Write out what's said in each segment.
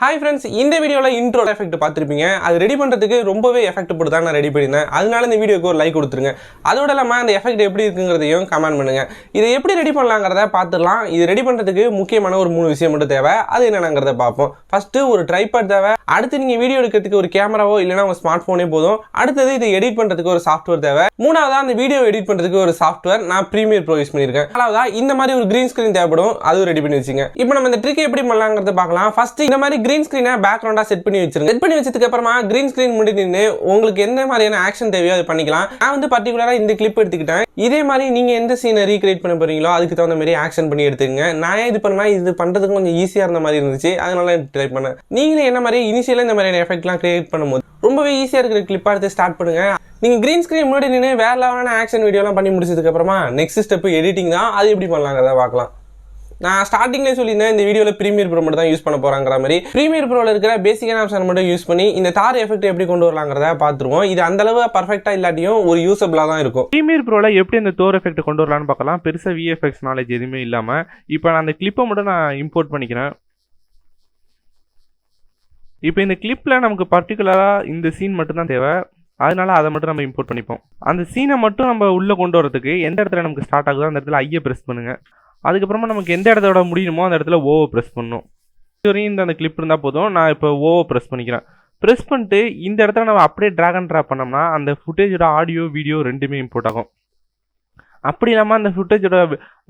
Hi friends, இந்த வீடியோவில் intro effect பார்த்துருப்பீங்க. அது ரெடி பண்ணுறதுக்கு ரொம்பவே எஃபெக்ட் போட்டு தான் நான் ரெடி பண்ணியிருந்தேன். அதனால இந்த வீடியோக்கு ஒரு லைக் கொடுத்துருங்க. அதோட இல்லாமல் அந்த எஃபெக்ட் எப்படி இருக்குங்கிறதையும் கமெண்ட் பண்ணுங்கள். இதை எப்படி ரெடி பண்ணலாங்கிறத பார்த்துடலாம். இது ரெடி பண்ணுறதுக்கு முக்கியமான ஒரு 3 விஷயம் மட்டும் தேவை. அது என்னங்கிறத பார்ப்போம். ஃபஸ்ட்டு ஒரு ட்ரைபாட் தேவை. அடுத்து நீங்கள் வீடியோ எடுக்கிறதுக்கு ஒரு கேமராவோ இல்லைனா உங்கள் ஸ்மார்ட் ஃபோனே போதும். அடுத்தது இதை எடிட் பண்ணுறதுக்கு ஒரு சாஃப்ட்வேர் தேவை. மூணாவதா அந்த வீடியோ எடிட் பண்ணுறதுக்கு ஒரு சாஃப்ட்வேர் நான் ப்ரீமியர் ப்ரோ யூஸ் பண்ணியிருக்கேன். நாலாவதா இந்த மாதிரி ஒரு கிரீன் ஸ்க்ரீன் தேவைப்படும். அதுவும் ரெடி பண்ணி வச்சுங்க. இப்போ நம்ம இந்த ட்ரிக் எப்படி பண்ணலாங்கிறத பார்க்கலாம். ஃபர்ஸ்ட் இந்த மாதிரி கிரீன் ஸ்க்ரீனை பேக்ரவுண்டா செட் பண்ணி வச்சிருங்க. செட் பண்ணி வச்சதுக்கு அப்புறமா கிரீன் ஸ்கிரீன் முன்னாடி நின்று உங்களுக்கு எந்த மாதிரியான ஆக்ஷன் தேவையோ அதை பண்ணிக்கலாம். நான் வந்து பர்டிகுலரா இந்த கிளிப் எடுத்துக்கிட்டேன். இதே மாதிரி நீங்க எந்த சீனை ரீக்ரியேட் பண்ண போறீங்களோ அதுக்கு தகுந்த மாதிரி ஆக்ஷன் பண்ணி எடுத்துக்கங்க. நான் இது பண்ணுவேன், இது பண்றதுக்கு கொஞ்சம் ஈஸியா இருந்த மாதிரி இருந்துச்சு, அதனால ட்ரை பண்ணேன். நீங்களே என்ன மாதிரி இனிஷியலா இந்த மாதிரியான எஃபெக்ட்லாம் கிரியேட் பண்ணும்போது ரொம்பவே ஈஸியா இருக்கிற கிளிப்பா எடுத்து ஸ்டார்ட் பண்ணுங்க. நீங்க கிரீன் ஸ்கிரீன் முன்னாடி நின்று வேற லெவலான ஆக்ஷன் வீடியோலாம் பண்ணி முடிச்சதுக்கு அப்புறமா நெக்ஸ்ட் ஸ்டெப் எடிட்டிங் தான். அது எப்படி பண்ணலாங்கிறத பார்க்கலாம். நான் ஸ்டார்டிங்லேயே சொல்லியிருந்தேன் இந்த வீடியோவில் ப்ரீமியர் ப்ரோ மட்டும் தான் யூஸ் பண்ண போகிறாங்கிற மாதிரி. ப்ரீமியர் ப்ரோவில் இருக்கிற பேசிக்கான ஆப்ஷன் மட்டும் யூஸ் பண்ணி இந்த தார் எஃபெக்ட் எப்படி கொண்டு வரலாங்கிறத பார்த்துருவோம். இது அந்தளவு பர்ஃபெக்டாக இல்லாட்டியும் ஒரு யூஸபிளாக தான் இருக்கும். ப்ரீமியர் ப்ரோவில் எப்படி அந்த தோர் எஃபெக்ட் கொண்டு வரலான்னு பார்க்கலாம். பெருசாக விஎஃப்எக்ஸ் நாலேஜ் எதுவுமே இல்லாமல் இப்போ நான் அந்த கிளிப்பை மட்டும் நான் இம்போர்ட் பண்ணிக்கிறேன். இப்போ இந்த கிளிப்பில் நமக்கு பர்டிகுலராக இந்த சீன் மட்டும்தான் தேவை. அதனால அதை மட்டும் நம்ம இம்போர்ட் பண்ணிப்போம். அந்த சீனை மட்டும் நம்ம உள்ளே கொண்டு வரதுக்கு எந்த இடத்துல நமக்கு ஸ்டார்ட் ஆகுதோ அந்த இடத்துல ஐயை ப்ரெஸ் பண்ணுங்கள். அதுக்கப்புறமா நமக்கு எந்த இடத்தோட முடியுமோ அந்த இடத்துல ஓவை ப்ரெஸ் பண்ணணும். இதுவரையும் அந்த கிளிப் இருந்தால் போதும். நான் இப்போ ஓவை ப்ரெஸ் பண்ணிக்கிறேன். ப்ரெஸ் பண்ணிட்டு இந்த இடத்துல நம்ம அப்படியே ட்ராக் அண்ட் ட்ராப் பண்ணோம்னா அந்த ஃபுட்டேஜோட ஆடியோ வீடியோ ரெண்டுமே இம்போர்ட் ஆகும். அப்படி இல்லாமல் அந்த ஃபுட்டேஜோட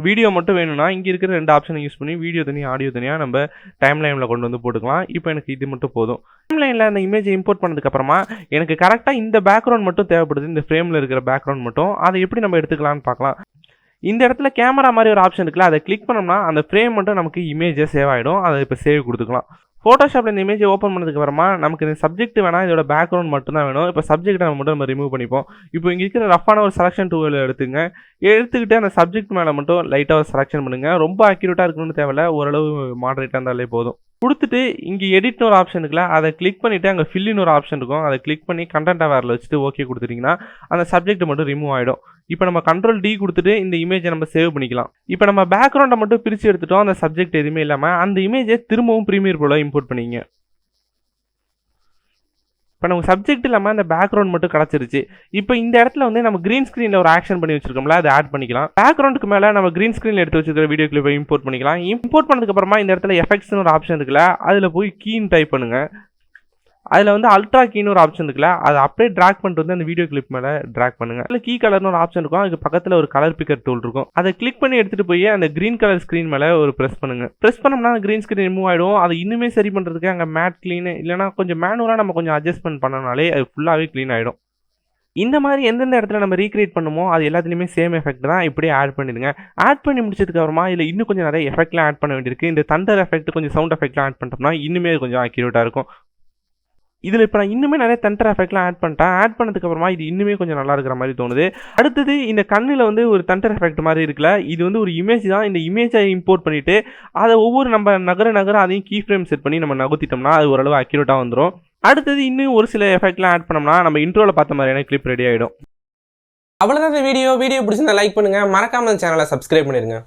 வீடியோ மட்டும் வேணும்னா இங்கே இருக்கிற 2 ஆப்ஷனை யூஸ் பண்ணி வீடியோ தனியாக ஆடியோ தனியாக நம்ம டைம் லைனில் கொண்டு வந்து போட்டுக்கலாம். இப்போ எனக்கு இது மட்டும் போதும். டைம் லைனில் அந்த இமேஜை இம்போர்ட் பண்ணதுக்கப்புறமா எனக்கு கரெக்டாக இந்த பேக்ரவுண்ட் மட்டும் தேவைப்படுது. இந்த ஃப்ரேமில் இருக்கிற பேக்ரவுண்ட் மட்டும் அதை எப்படி நம்ம எடுத்துக்கலான்னு பார்க்கலாம். இந்த இடத்துல கேமரா மாதிரி ஒரு ஆப்ஷன் இருக்குல்ல, அதை கிளிக் பண்ணோம்னா அந்த ஃப்ரேம் மட்டும் நமக்கு இமேஜை சேவ் ஆகிடும். அதை இப்போ சேவ் கொடுத்துக்கலாம். ஃபோட்டோஷாப்பில் இந்த இமேஜை ஓப்பன் பண்ணதுக்கு அப்புறமா நமக்கு இந்த சப்ஜெக்ட் வேணால் இதோட பேக்ரவுண்ட் மட்டும் தான் வேணும். இப்போ சப்ஜெக்ட்டை நம்ம ரிமூவ் பண்ணிப்போம். இப்போ இங்கே இருக்கிற ரஃபான ஒரு செலக்ஷன் டூவில் எடுத்துக்கிட்டு அந்த சப்ஜெக்ட் மேலே மட்டும் லைட்டாக ஒரு செலக்ஷன் பண்ணுங்கள். ரொம்ப அக்யூரேட்டாக இருக்கணும்னு தேவையில்ல, ஓரளவு மாடரேட்டாக இருந்தாலே போதும். கொடுத்துட்டு இங்கே எடிட்னு ஒரு ஆப்ஷன் இருக்குல்ல, அதை கிளிக் பண்ணிவிட்டு அங்கே ஃபில்லின்னு ஒரு ஆப்ஷன் இருக்கும். அதை கிளிக் பண்ணி கண்டென்ட் அவேரில் வச்சுட்டு ஓகே கொடுத்துட்டிங்கன்னா அந்த சப்ஜெக்ட் மட்டும் ரிமூவ் ஆகிடும். இப்போ நம்ம கண்ட்ரோல் D கொடுத்துட்டு இந்த இமேஜை நம்ம சேவ் பண்ணிக்கலாம். இப்போ நம்ம பேக்ரவுண்டை மட்டும் பிரித்து எடுத்துட்டோம். அந்த சப்ஜெக்ட் எதுவுமே இல்லாமல் அந்த இமேஜை திரும்பவும் ப்ரீமியர் ப்ரோவில் இம்போர்ட் பண்ணிங்க. இப்போ நமக்கு சப்ஜெக்ட் இல்லாமல் அந்த பேக்ரவுண்ட் மட்டும் கிடச்சிருச்சு. இப்போ இந்த இடத்துல வந்து நம்ம கிரீன் ஸ்க்ரீனில் ஒரு ஆக்ஷன் பண்ணி வச்சிருக்கோம்ல, அதை ஆட் பண்ணிக்கலாம். பேக்ரவுண்டுக்கு மேலே நம்ம கிரீன் ஸ்க்ரீனில் எடுத்து வச்சிருக்கிற வீடியோ கிளிப்பை இம்போர்ட் பண்ணிக்கலாம். இம்போர்ட் பண்ணதுக்கப்புறமா இந்த இடத்துல எஃபெக்ட்ஸ்னு ஒரு ஆப்ஷன் இருக்குல்ல, அதில் போய் கீன்னு டைப் பண்ணுங்கள். அதில் வந்து அல்ட்ரா கீன்னு ஒரு ஆப்ஷன் இருக்குல்ல, அதை அப்படியே ட்ராக் பண்ணிட்டு வந்து அந்த வீடியோ கிளிப் மேலே ட்ராக் பண்ணுங்க. அதில் கீ கலர்னு ஒரு ஆப்ஷன் இருக்கும். அதுக்கு பக்கத்தில் ஒரு கலர் பிக்கர் டூல் இருக்கும். அதை கிளிக் பண்ணி எடுத்துகிட்டு போய் அந்த கிரீன் கலர் ஸ்க்ரீன் மேலே ஒரு ப்ரெஸ் பண்ணுங்க. ப்ரெஸ் பண்ணோம்னா அந்த கிரீன் ஸ்க்ரீன் ரிமூவ் ஆகிடும். அதை இன்னுமே சரி பண்ணுறதுக்கு அங்கே மேட் க்ளீனு இல்லைனா கொஞ்சம் மேனுவலாக நம்ம கொஞ்சம் அட்ஜஸ்ட்மெண்ட் பண்ணனாலே அது ஃபுல்லாகவே க்ளீன் ஆகிடும். இந்த மாதிரி எந்தெந்த இடத்துல நம்ம ரீக்ரியேட் பண்ணுமோ அது எல்லாத்துலேயுமே சேம் எஃபெக்ட் தான். இப்படியே ஆட் பண்ணிடுங்க. ஆட் பண்ணி முடிச்சதுக்கு அப்புறமா இதில் இன்னும் கொஞ்சம் நிறைய எஃபெக்ட்லாம் ஆட் பண்ண வேண்டியிருக்கு. இந்த தண்டர் எஃபெக்ட் கொஞ்சம் சவுண்ட் எஃபெக்ட்லாம் ஆட் பண்ணிட்டோம்னா இன்னுமே கொஞ்சம் அக்யூரேட்டாக இருக்கும். இதில் இப்போ நான் இன்னுமே நிறைய தண்டர் எஃபெக்ட்லாம் ஆட் பண்ணிட்டேன். ஆட் பண்ணதுக்கப்புறமா இது இன்னுமே கொஞ்சம் நல்லா இருக்கிற மாதிரி தோணுது. அடுத்தது இந்த கண்ணில் வந்து ஒரு தண்டர் எஃபெக்ட் மாதிரி இருக்குல்ல, இது வந்து ஒரு இமேஜ் தான். இந்த இமேஜை இம்போர்ட் பண்ணிவிட்டு அதை ஒவ்வொரு நம்ம நகர அதையும் கீ ஃப்ரேம் செட் பண்ணி நம்ம நகர்த்திட்டோம்னா அது ஓரளவு அக்யூரேட்டாக வந்துடும். அடுத்தது இன்னும் ஒரு சில எஃபெக்ட்லாம் ஆட் பண்ணோம்னா நம்ம இன்ட்ரோவில் பார்த்த மாதிரியான கிளிப் ரெடி ஆகிடும். அவ்வளோதான் இந்த வீடியோ பிடிச்சிருந்தா லைக் பண்ணுங்கள். மறக்காமல் சேனலை சப்ஸ்கிரைப் பண்ணிடுங்க.